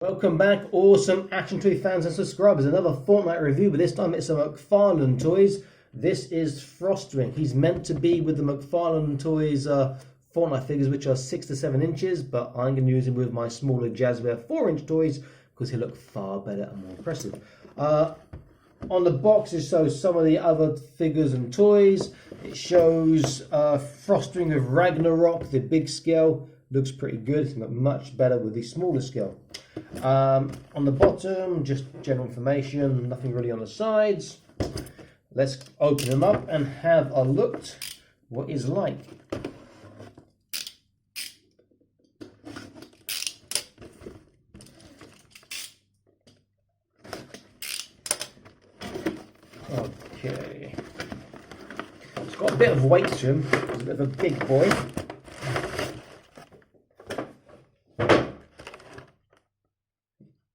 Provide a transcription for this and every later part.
Welcome back, awesome Action Tree fans and subscribers. Another Fortnite review, but this time it's a McFarlane Toys. This is Frostwing. He's meant to be with the McFarlane Toys Fortnite figures, which are 6 to 7 inches, but I'm going to use him with my smaller Jazzware 4-inch toys because he'll look far better and more impressive. On the box it shows some of the other figures and toys. It shows Frostwing with Ragnarok, the big scale. Looks pretty good. It's got much better with the smaller scale. On the bottom, just general information, nothing really on the sides. Let's open them up and have a look what it's like. Okay. It's got a bit of weight to him. He's a bit of a big boy.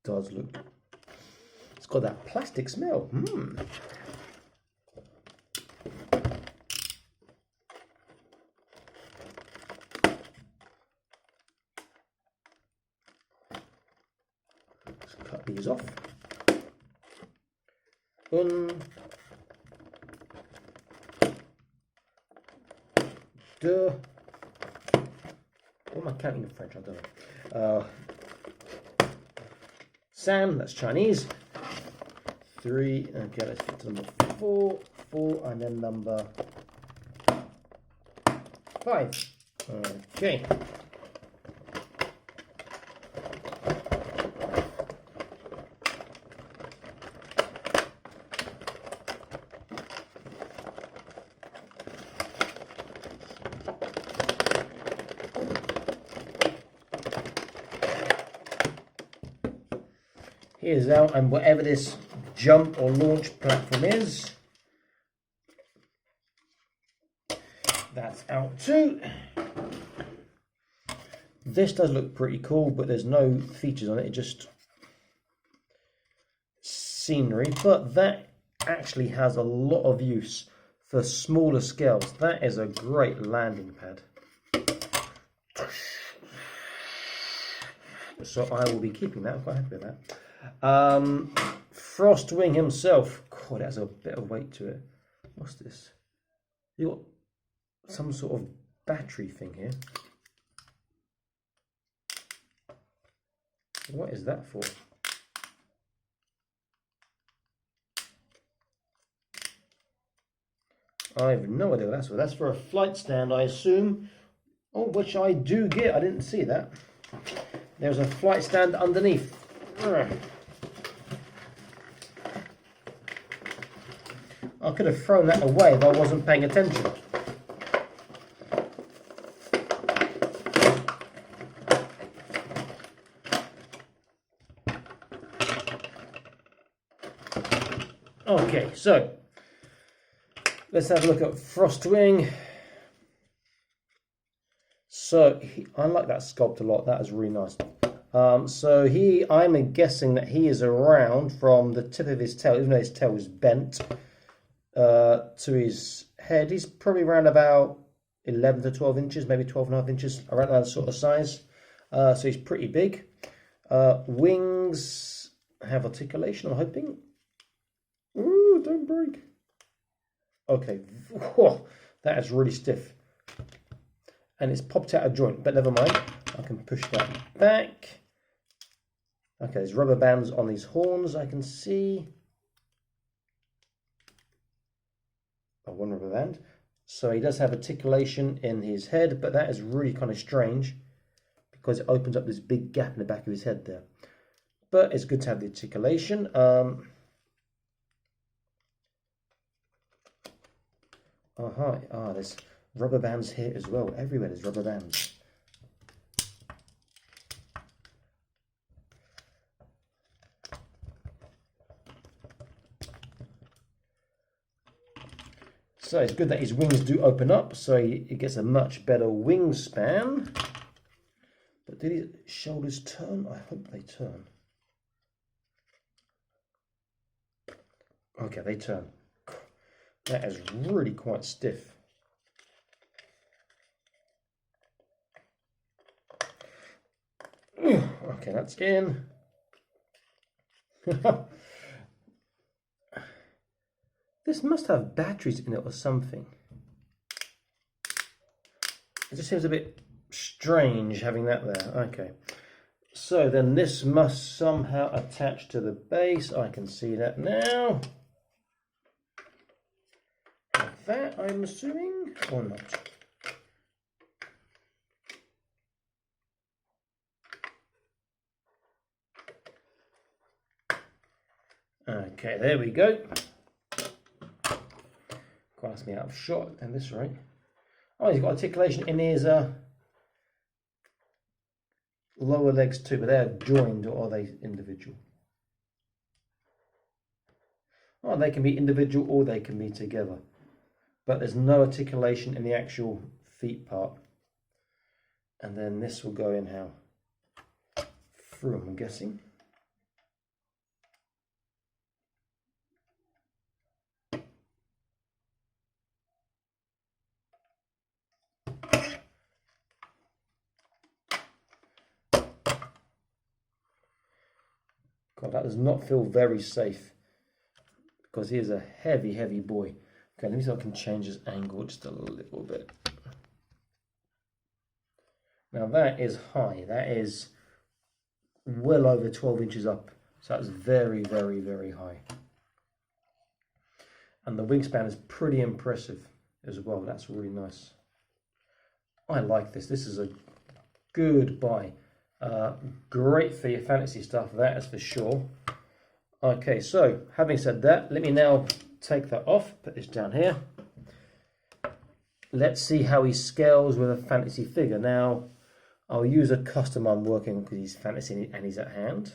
Does look, it's got that plastic smell. Let's cut these off. What am I counting in French? I don't know. Sam, that's Chinese. 3, okay, let's get to number 4, and then number 5. Okay. Here's out, and whatever this jump or launch platform is, that's out too. This does look pretty cool, but there's no features on it, it's just scenery, but that actually has a lot of use for smaller scales. That is a great landing pad. So I will be keeping that. I'm quite happy with that. Frostwing himself. God, that has a bit of weight to it. What's this? You got some sort of battery thing here. What is that for? I have no idea what that's for. That's for a flight stand, I assume. Oh, which I do get. I didn't see that. There's a flight stand underneath. I could have thrown that away if I wasn't paying attention. Okay, so let's have a look at Frostwing. So I like that sculpt a lot. That is really nice. So I'm guessing that he is around from the tip of his tail, even though his tail is bent, to his head. He's probably around about 11 to 12 inches, maybe 12.5 inches, around that sort of size. So he's pretty big. Wings have articulation, I'm hoping. Ooh, don't break. Okay, whoa, that is really stiff. And it's popped out of joint, but never mind. I can push that back. Okay, there's rubber bands on these horns, I can see. Oh, one rubber band. So he does have articulation in his head, but that is really kind of strange because it opens up this big gap in the back of his head there. But it's good to have the articulation. There's rubber bands here as well. Everywhere there's rubber bands. So it's good that his wings do open up, so he gets a much better wingspan. But did his shoulders turn? I hope they turn. Okay, they turn. That is really quite stiff. Okay, that's in. This must have batteries in it or something. It just seems a bit strange having that there. Okay. So then this must somehow attach to the base. I can see that now. Like that, I'm assuming, or not. Okay, there we go. Glass me out of shot and this right. Oh, he's got articulation in his lower legs too, but they're joined, or are they individual? Oh, they can be individual or they can be together. But there's no articulation in the actual feet part. And then this will go in how? Through, I'm guessing. God, that does not feel very safe because he is a heavy, heavy boy. Okay, let me see if I can change his angle just a little bit. Now that is high. That is well over 12 inches up. So that's very, very, very high. And the wingspan is pretty impressive as well. That's really nice. I like this. This is a good buy. Great for your fantasy stuff, that is for sure. Okay, so having said that, let me now take that off, put this down here. Let's see how he scales with a fantasy figure. Now, I'll use a custom I'm working because he's fantasy and he's at hand.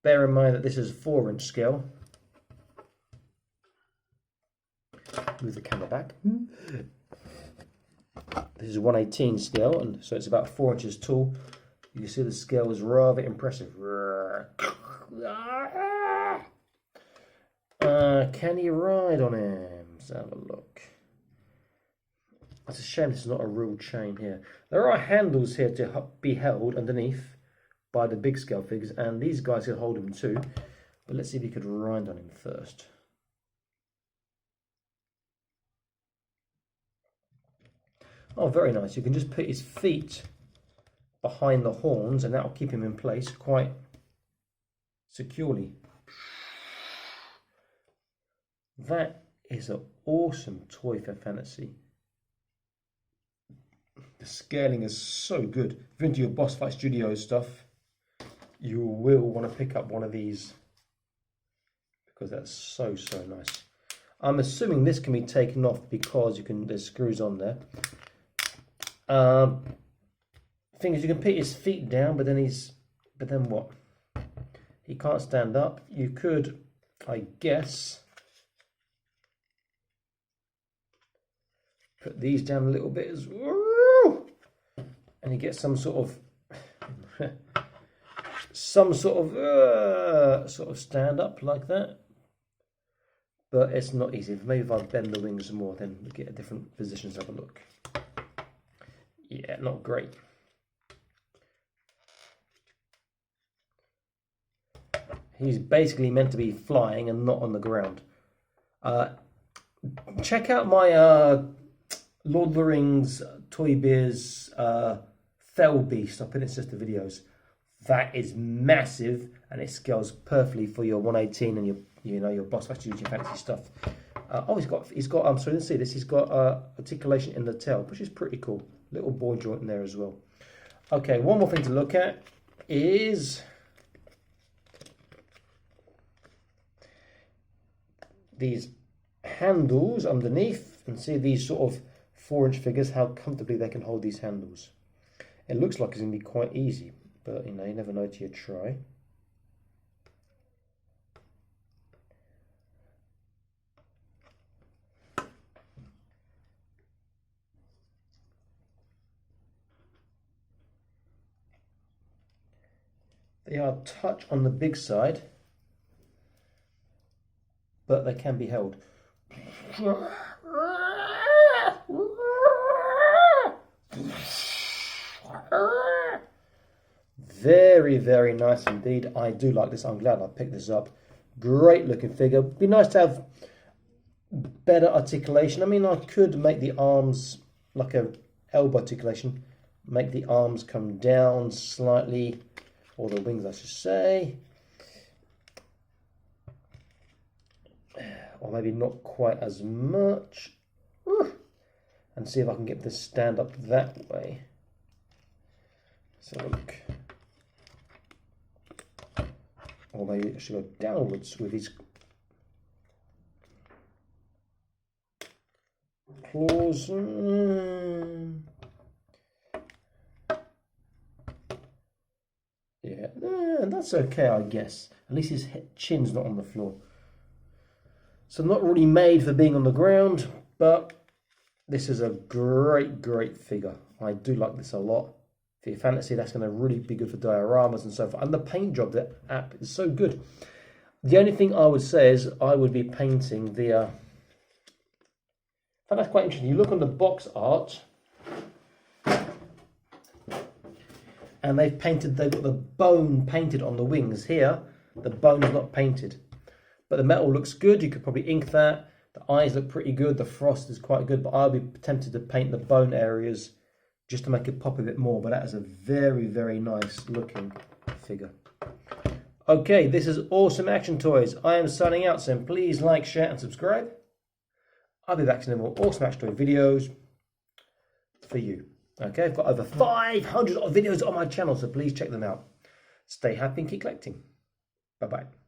Bear in mind that this is 4-inch scale. Move the camera back. This is 1/18 scale, and so it's about 4 inches tall. You can see the scale is rather impressive. Can he ride on him? Let's have a look. It's a shame this is not a real chain here. There are handles here to be held underneath by the big scale figures, and these guys can hold him too. But let's see if he could ride on him first. Oh, very nice. You can just put his feet behind the horns and that will keep him in place quite securely. That is an awesome toy for fantasy. The scaling is so good. If you're into your Boss Fight Studios stuff, you will want to pick up one of these because that's so, so nice. I'm assuming this can be taken off because there's screws on there. Thing is, you can put his feet down, but then what? He can't stand up. You could, I guess, put these down a little bit as well, and you get some sort of stand up like that. But it's not easy. Maybe if I bend the wings more, then we get a different position to have a look. Yeah, not great. He's basically meant to be flying and not on the ground. Check out my Lord of the Rings Toy Biz Fell Beast. I'll put it in sister videos. That is massive and it scales perfectly for your 1/18 and your Boss Fight Studio fantasy stuff. Oh, he's got. I'm sorry, let's see this. He's got articulation in the tail, which is pretty cool. Little ball joint in there as well. Okay, one more thing to look at is these handles underneath, and see these sort of 4-inch figures, how comfortably they can hold these handles. It looks like it's going to be quite easy, but you never know till you try. They are touch on the big side, but they can be held. Very, very nice indeed. I do like this. I'm glad I picked this up. Great looking figure. Be nice to have better articulation. I mean, I could make the arms like a elbow articulation. Make the arms come down slightly, or the wings I should say. Or maybe not quite as much. And see if I can get this stand up that way. So look. Or maybe it should go downwards with his claws. Yeah, that's okay, I guess. At least his chin's not on the floor. So not really made for being on the ground, but this is a great, great figure. I do like this a lot. For your fantasy, that's going to really be good for dioramas and so forth. And the paint job, the app is so good. The only thing I would say is I would be painting the... I find that's quite interesting. You look on the box art, and they've got the bone painted on the wings. Here, the bone is not painted. But the metal looks good. You could probably ink that. The eyes look pretty good. The frost is quite good. But I'll be tempted to paint the bone areas just to make it pop a bit more. But that is a very, very nice looking figure. Okay, this is Awesome Action Toys. I am signing out, so please like, share and subscribe. I'll be back to more Awesome Action Toy videos for you. Okay, I've got over 500 videos on my channel, so please check them out. Stay happy and keep collecting. Bye-bye.